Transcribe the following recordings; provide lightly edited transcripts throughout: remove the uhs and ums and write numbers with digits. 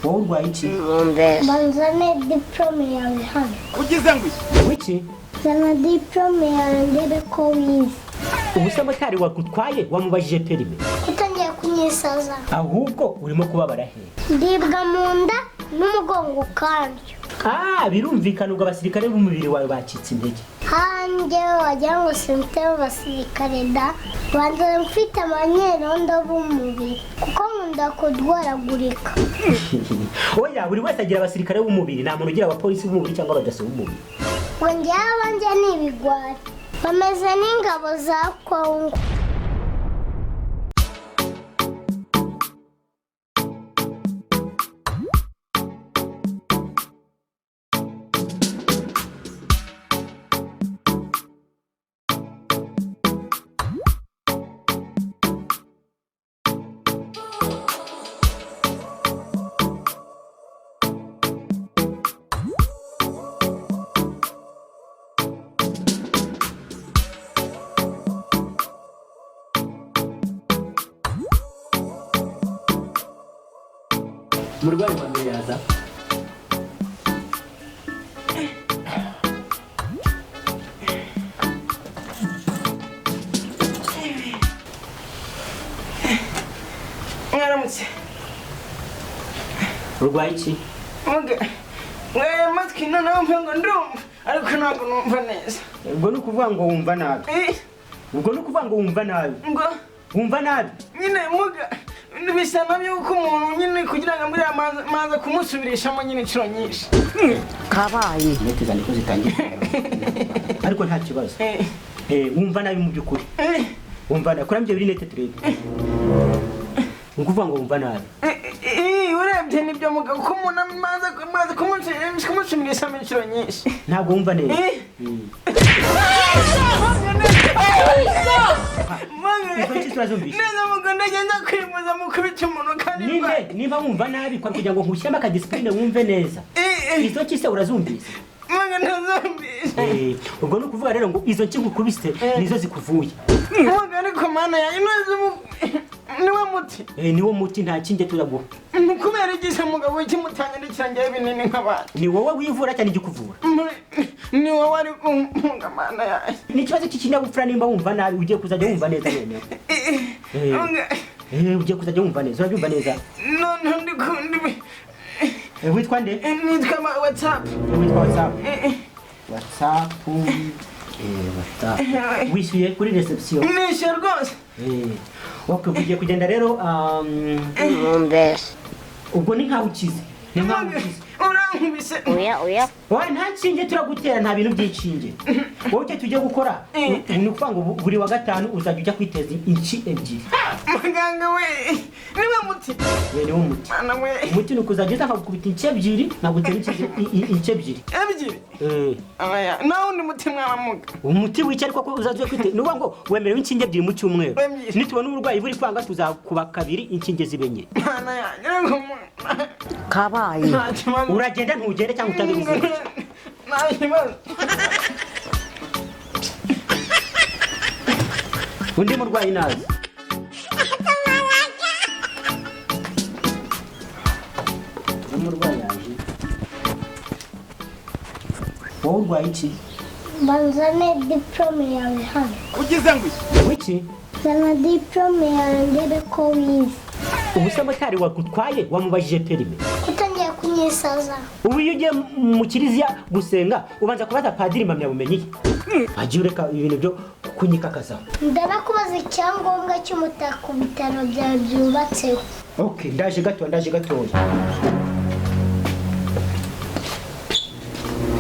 wowe urwaye iki? Banzane diplome yawe hano. Ugize ngo wiki? Zana diplome yawe ndebe ko wize. Ubuse motari wagutwaye wamubajije perime? Utangiye kunyisaza. Ahubwo urimo kubabara he? Ndibwa mu nda n'umugongo kandyo. Birumvikana ubwo abasirikare b'umubiri wawe bacitse intege. Hanjye wagira ngo simte abasirikare da. Banza mfite abanyerondo b'umubiri kuko nkunda kudwaragurika. Oya, buri wese agira abasirikare b'umubiri, nta muntu ugira abapolisi b'umubiri cyangwa abadaso b'umubiri. Ngo njye n'ibigwari bameze n'ingabo za Kongo. Murwayi wa mbere yaza. Mwaramutse. Urwaye iki? Matwi noneho mpengo ndumva ariko ntabwo numva neza. Ubwo ni ukuvuga ngo wumva nabi. Ubwo ni ukuvuga ngo wumva nabi. Wumva nabi? Nyine muga bisa nabyo uko umuntu nyine kugira ngo muri amaze kumusubirishamo nyine inshuro nyinshi. Kabaye. Nete zandi ko zitangiye. Ariko nta kibazo. Wumva nabi mu byukuri. Wumva nabi. Kurambye biri nete turebe. Nguvuga ngo wumva nabi. Urebye nibyo muga uko umuntu amaze kumusubirishamo inshuro nyinshi. Ntabwo wumva neza. Neza muga ndagenda kwimuza mu kubita umuntu kandi niba wumva nabi kwa kugira ngo nkushyiremo akadisipline wumve neza. Izo kise urazumvise? Muga ntazumvise. Ubwo ni ukuvuga rero ngo izo nkikukubise nizo zikuvuye. Muga ariko mana ya inoze niwe muti. Niwo muti nta kinge turaguha. Kubera igize mugabo kimutanya n'ikirangiye binini nk'abandi. Ni wowe wivura cyane igikuvura. Ni wowe ari kumpunga mana ya. Ni kibazo cy'ikinyabupfura nimba wumva nabi ugiye kuzajya wumva neza none. Ugiye kuzajya wumva neza, urabyumva neza? No ndikundi. Witwa nde? Nitwa WhatsApp. Witwa WhatsApp. WhatsApp. Wishyuye kuri reception. Nishyuye rwose. Okay, ugiye kugenda rero Mbese. Ubwo ni nkaho ukize. Ni nkaho ukize. Urankubise. Oya. Wowe nta nshinge turagutera, nta bintu by'inshinge. Wowe icyo tujye gukora ni ukuvuga ngo buri wa gatanu uzajya ujya kwiteza inci ebyiri. Muganga we niwe muti. Niwo muti. Mana we. Umuti ni ukuzajya uza akagukubita inci ebyiri nagutera inci ebyiri. Aya nawe ni muti mwamuga. Umuti wica ariko ko uzajya kwiteza nuba ngo wemerewe inshinge ebyiri mu cyumweru. Nitubona uburwayi buri kwanga tuzakuba kabiri inshinge zibenye. Mana ya kabaye. Uragenda ntugende cyangwa utabizi. Undi murwayi nazi. Umurwayi yaje. Wowe urwaye iki? Banzane diplome yawe hano. Ugize ngo wiki? Zana diplome yawe ndebe ko wize. Ubuse motari wagutwaye wamubajije perime? Utangiye kunyisaza. Ubu iyo ugiye mu kiriziya gusenga ubanza kubaza padiri impamyabumenyi. Agiye ureka ibintu byo kunyikakazaho. Ndanakubaza icyangombwa cy'umutaka ku bitaro byawe byubatseho. Okay, ndaje gatoya.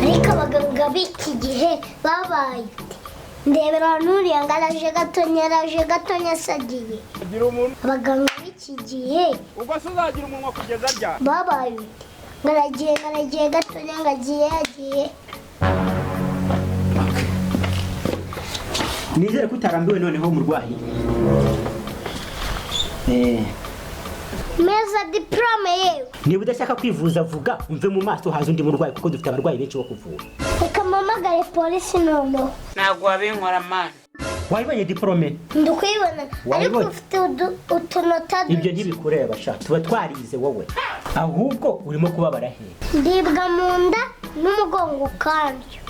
Ariko abaganga b'iki gihe babaye ndebera nuriya ngaraje gatonya sagiye. Abaganga b'iki gihe ubwo uzagira umunwa kugeza rya babaye ngaragiye gatonya yagiye. Nizere ko utarambiwe noneho murwayi. Meza diplome yewe. Niba udashaka kwivuza vuga umve mu maso haza undi murwayi kuko dufite abarwayi benshi bo kuvura. Reka mpamagare polisi noneho. Ntabwo wabinkora mana. wayibonye diplome ndukuyibona ariko ufite utunota ibyo ntibikureba sha tuba twarize wowe ahubwo urimo kubabara he ndibwa mu nda n'umugongo ukandyo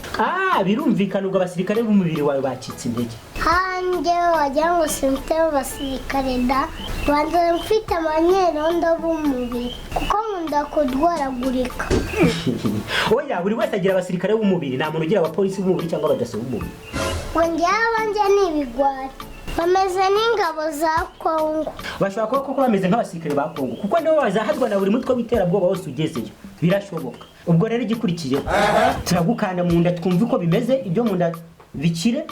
birumvikana ubwo abasirikare b'umubiri wawe bacitse intege hanjye wagira ngo simfite abasirikare da banza mfite abanyerondo b'umubiri kuko nkunda kudwaragurika oya buri wese agira abasirikare b'umubiri nta muntu ugira abapolisi b'umubiri cyangwa abadaso b'umubiri ngo njye ni ibigwari bameze n'ingabo za Kongo bashobora kuba bameze nk'abasirikare ba Kongo kuko nibo bazahadwa na buri mutwe w'iterabwoba wose ugezeyo birashoboka ubwo rero igikurikiye turagukanda mu nda twumva uko bimeze ibyo mu nda bikire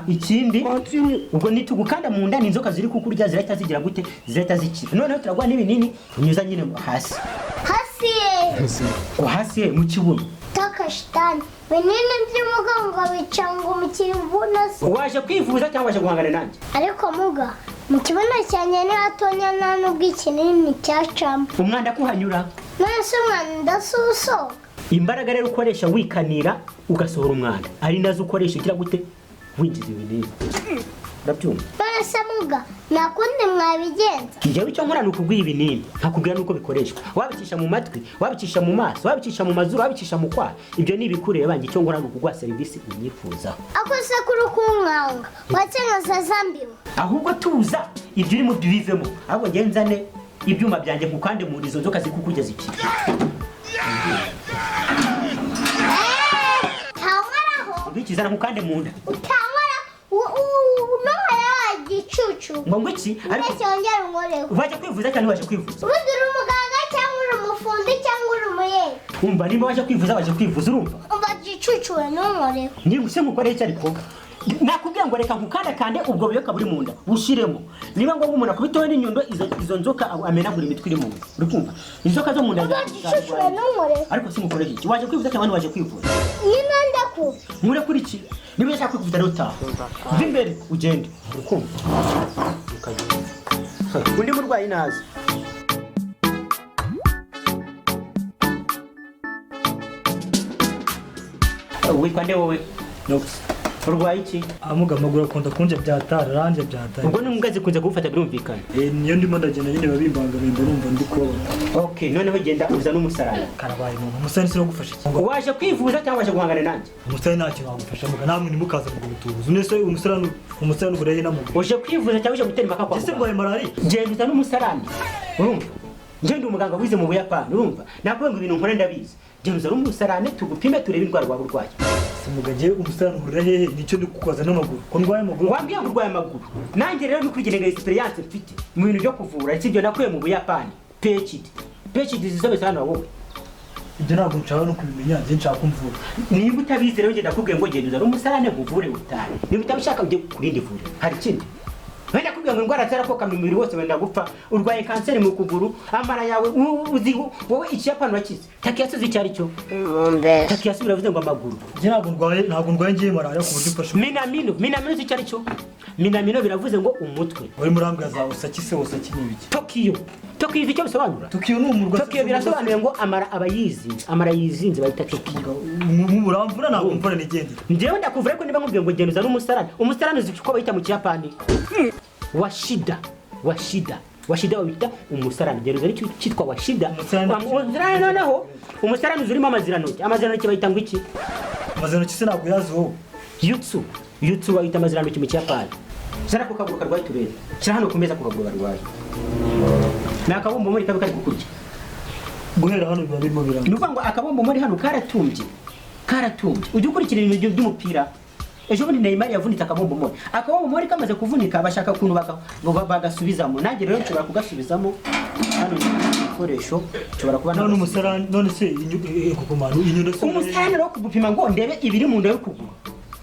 ikindi ubwo nitugukanda mu nda n'inzoka ziri kukurya zirahita zigira gute zirahita zikira noneho turagwa n'ibinini unyuza nyine hasi hasi mu kibuno takashitani binini by'umugongo bicanga mu kibuno waje kwivuza cyangwa waje guhangana nanjye ariko muga mu kibuno cyanjye ni hatonya nta n'ubwo ikinini cyacamo umwanda kuhanyura none se umwanda suso imbaraga rero ukoresha wikanira ugasohora umwanda ari nazo ukoresha ugira gute winjiza ibinini ndabyumva none se muga nakundi mwabigenza njyewe icyo nkora ni ukubwira ibinini nkakubwira nuko bikoreshwa wabicisha mu matwi wabicisha mu maso wabicisha mu mazuru wabicisha mu kwa ibyo ni ibikureba njye icyo nkora ni ukuguha serivisi unyifuzaho ako se kuri kunkanga wacenga zambiwe ahubwo tuza ibyo urimo bivemo ahubwo ngenzane ibyuma byanjye kukande mu izo nzoka zikukugeza iki ubikizana kukande mu nda ngo iki ariko cyongera unkoreho waje kwivuza cyane waje kwivuza ubundi uri umuganga cyangwa uri umufundi cyangwa uri umuyede umva nimba waje kwivuza urumva umva gicucuwe n'unkoreho ngiye se mukoreye icyo ariko nakubwiye ngo reka nkukandakande ubwo buyoka buri mu nda bushiremo niba ngo umuntu akubitewe n'inyundo izo nzoka amenagura imitwe iri mu nda uri kumva inzoka zo mu nda gicucuwe n'unkoreho ariko se mukoreye iki waje kwivuza cyangwa waje kwivuza n'inanda ku mure kuri iki niba yashaka kwivuza rero utaha uva imbere ugende uri kumva undi murwayi nazi witwa nde wowe urwaye iki amuga amaguru akunda kunje byatara ranje byatara ubwo n'umbwa zikunze kugufata birumvikana niyo ndimo ndagenda nyine babimbangamiye ndumva ndi kubona okay noneho genda uza n'umusarani karabaye umuntu umusarani sino gufasha iki waje kwivuza cyangwa waje guhangana nanjye umusarani nta kintu wagufasha muga namwe nimukaza mu gutubuza nese umusarani ubureye namuga uje kwivuza cyangwa uje gutera impaka kwa ese ngwaye malari genda uza n'umusarani urumva ngende umuganga wize mu Buyapani urumva nakubwiye ngo ibintu nkore ndabizi genda uza n'umusarani tugupime turebe indwara waba urwaye mugaje umusarani urira hehe nicyo ndi kukoza n'amaguru ko ndwaye amaguru wambwiye ngo urwaye amaguru nanjye rero bikurigene experience mfite mu bintu byo kuvura ikibyo nakuye mu Buyapani PhD zizobe sana wowe ibyo ntabwo nshaka no kubimenya nje nshaka kumvura niba utabizi rero ngenda kubwiye ngo genda uza n'umusarani nkuvure utane niba utabishaka ujye kurindi vure hari ikindi wenda kubwiye ngo indwara zarakoka mu mubiri wose wenda gupfa urwaye kanseri mu kuguru amara yawe uzi wowe ikiyapani wakize takiyasu zicyari cyo takiyasu biravuze ngo amaguru nje ntabwo ndwaye ngiye malariya ku buryo ufashe minamino zicyari cyo minamino biravuze ngo umutwe wari murambwa za usaki se usaki n'ibiki Tokiyo icyo bisobanura Tokiyo ni umurwa Tokiyo birasobanuye ngo amara yizinze bayita Tokiyo muramvura ntabwo mvura nigende njyewe ndakuvura ko niba nkubwiye ngo genda uza n'umusarani uzi ko bayita mu Kiyapani washida wabita umusarani genda uza n'icyo cyitwa washida noneho umusarani urimo amazirantoki bayita ngo iki amazirantoki se ntabwo yazi wowe yutsu bayita amazirantoki mu Kiyapani zara ku kaguru karwaye turere kira hano ku meza ku kaguru barwaye nakabombo muri kabe kari kukurya guhera hano biba birimo biranga nuvuga ngo akabombo muri hano karatumbye ujye ukurikira ibintu by'umupira ejo bundi Neymar yavunitse akabombo muri kamaze kuvunika bashaka kuntu bagasubizamo nanjye rero nshobora kugasubizamo hano ibikoresho nshobora kuba none umusarani none se kukumana inyundo se umusarani rero kugupima ngo ndebe ibiri mu nda yo kugura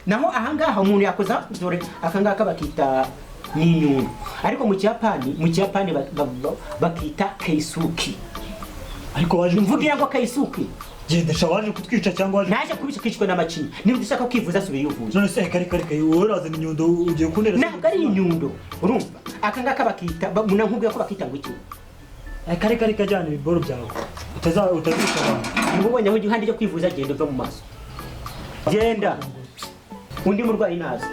naho ahangaha umuntu yakoza dore akangaka bakita n'inyundo ariko mu Kiyapani bakita keisuki ariko waje mvugira ngo keisuki genda shawaje kutwica cyangwa waje naje kubishikishwe n'amacinya niba udashaka kwivuza subira uvuze none se kare woraza n'inyundo ugiye kunera ntabwo ari inyundo urumva akangaka bakita nkubwiye ko bakita ngo iki kare kajyana ibiboro byawe utazisha abantu niba ubonye aho igihande cyo kwivuza genda uve mu maso genda undi murwayi nazi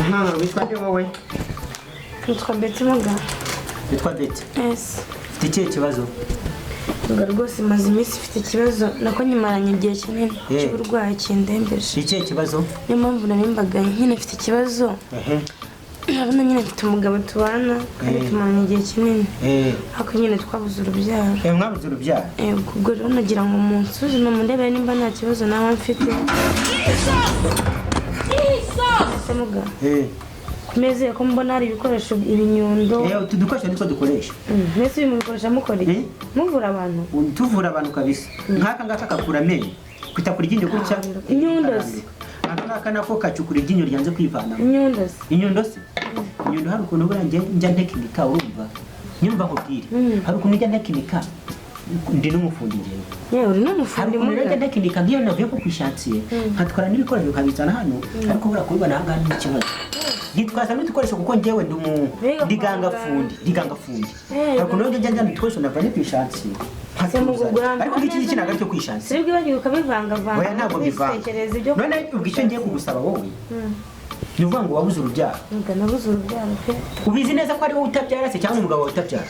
aha witwa nde wowe Nitwa Betty Muga. witwa Betty Yes. ufite ikihe kibazo Muga rwose maze iminsi mfite ikibazo nako nyimaranye igihe kinini cy'uburwayi kindembeje. ikihe kibazo Niyo mpamvu narimbaga nyine mfite ikibazo. Nabona nyine mfite umugabo tubana kandi tumaranye igihe kinini. Ariko nyine twabuze urubyaro. mwabuze urubyaro Ubwo rero nagira ngo munsuzume mundebere nimba nta kibazo nawe mfite. Muga. Kumeze ko mbona hari ibikoresho ibinyundo. utu dukoresho nitwo dukoresha. Mbese uyu mubikoresha mukoreye? Muvura abantu? Tuvura abantu kabisa. Nk'aka ngaka kakura amenyo. Kwita kuri iryinyo gutya. Inyundo se. Aka ngaka nako kacukura iryinyo ryanze kwivana. Inyundo se. Inyundo se. Inyundo hari ukuntu bura njya ntekinika urumva. Nyumva nkubwire. Hari ukuntu njya ntekinika. Ndi n'umufundi njyewe. Yewe uri n'umufundi mu rege ntekinika ngiyo navuye ko kwishatsiye. Nkatwara n'ibikoresho kabizana hano. Ariko bura kubibona hanga n'ikibazo. Gitwaza n'ibikoresho kuko njyewe ndiganga fundi. Ariko none njya njya ibikoresho navanye kwishatsiye. Ariko iki kinaga cyo kwishatsiye. Sibwo bagiye ukabivanga. Oya ntabwo bivanga. None ubwice ngiye kugusaba wowe. Nuvuga ngo wabuze urubyaro. Nabuze urubyaro pe. Ubizi neza ko ari wowe utabyara se cyangwa umugabo wawe utabyara?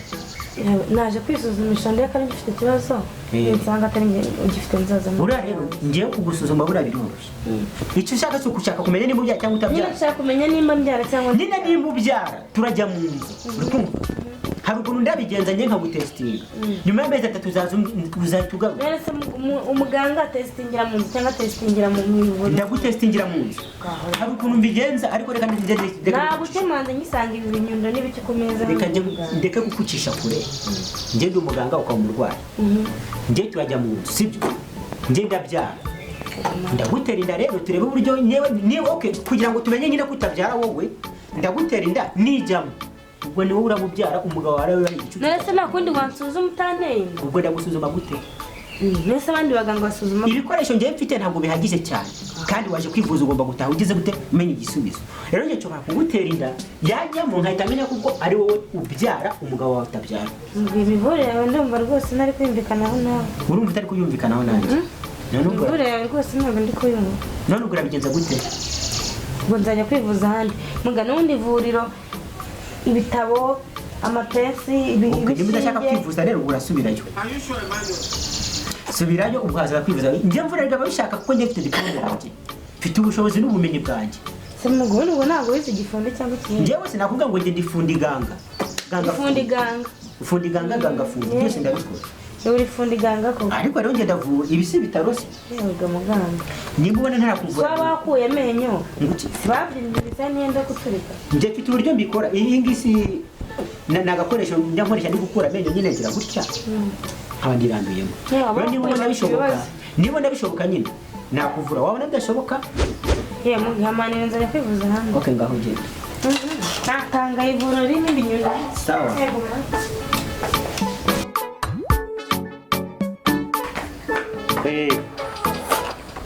Naje kwisuzumisha ndeka kandi mfite ikibazo. Nsanga atari nge ugifite nzaza. Buriya rero ngiye kugusuzuma buriya biroroshye. Icyo ushaka cyo kushaka kumenya nimba ubyara cyangwa utabyara. Niba ushaka kumenya nimba mbyara cyangwa nyine nimba ubyara turajya mu nzu. Urukumva? Hari ukuntu ndabigenza nge nkagutestinga. Nyuma y'amezi 3 uzahita ugaruka. Nese umuganga testingira mu nzu cyangwa testingira mu ivuriro. Ndagutestingira mu nzu. Hari ukuntu mbigenza ariko reka ndende. Nagutemanze ngisanga ibi binyundo n'ibiki ku meza. Reka ndeke kukucisha kure. Nge ndi umuganga ukamurwaye. Nge turajya mu nzu sibyo. Nge ndabyara. Ndagutera inda rero turebe uburyo niwe okay kugira ngo tumenye nyine kutabyara wowe. Ndagutera inda nijyamo. Ubwo ni wowe uramubyara umugabo warawe bari igicucu. Nese nakundi wansuzuma utanteye. Ubwo ndagusuzuma gute? Nese abandi baganga basuzuma. Ibikoresho ngiye mfite ntabwo bihagije cyane. Kandi waje kwivuza ugomba gutaha ugize gute umenya igisubizo. Rero ngiye cyo kugutera inda yajyamo nkahita menya kuko ari wowe ubyara umugabo wawe utabyara. Ibivure yawe ndumva rwose nari kwimvikanaho nawe. Urumva utari kuyumvikanaho nanjye. Ibivure yawe rwose ntabwo ndi kuyumva. None ugura bigenza gute? Ngo nzajya kwivuza ahandi. Muga n'undi vuriro ibitabo amapesi ibishinge. Ndashaka kwivuza rero urasubirayo. Subirayo ugaza kwivuza. Njye mvura rega babishaka kuko njye mfite diplome yanjye. Mfite ubushobozi n'ubumenyi bwanjye. Se mugo ngo ntabwo wize igifundi cyangwa iki? Njyewe sinakuvuga ngo njye ndifundi ganga. Fundi ganga fundi. Byose ndabikora. Uri fundi ganga ko. Ariko rero njye ndavura ibisi bitarose. Yego muganga. Nimba ubona ntarakuvura. Swa bakuye amenyo. Babyinjiza nenda kuturika. Njye mfite uburyo mbikora. Iyi ngisi nagakoresho njya nkoresha ndi gukura amenyo nyine ngira gutya. Abandi randuyemo. Niba ndabishoboka nyine nakuvura wabona bidashoboka. Mugihamanira nzajya kwivuza hano. Okay ngaho ugenda. Natanga ivuriro ririmo ibinyundo. Sawa.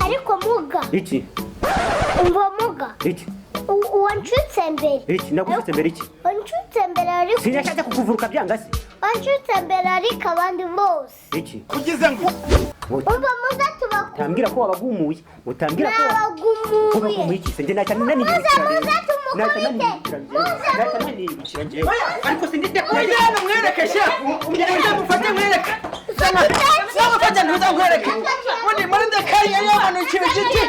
Ariko Muga. Iki? Umva Muga. Iki? Wanshutse mbere. Iki nagufite mbere iki? Wanshutse mbere ariko. Sinashaka kukuvuruka byanga se. Wanshutse mbere ariko abandi bose. Iki? Kugeza ngo Umva Muga tubaku. Tambira ko wabagumuye. Utambira ko wabagumuye. Iki se njye nacyo nani Muza ariko sindite ko ujyana mwereke shefu ujyana mufate mwereke Sama fajya ntuza nkwereke undi muri ndakaye y'abantu ikintu giti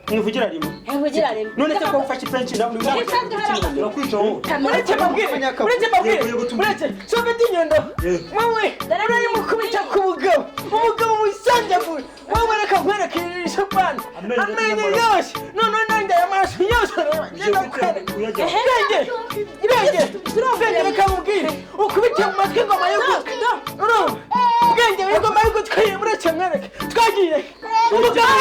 Nivugira rimwe. None se ko ufashe French na muri Sobeti nyendo wewe urari mukubita ku umugabo wisanjaguye wewe reka nkwereke ishopani amenye yose none nande y'amaso yose Bwenge reka mubwire ukubite mu matwi ngoma y'ugutwi Bwenge ingoma y'ugutwi mureke mwereke twagiye umugabo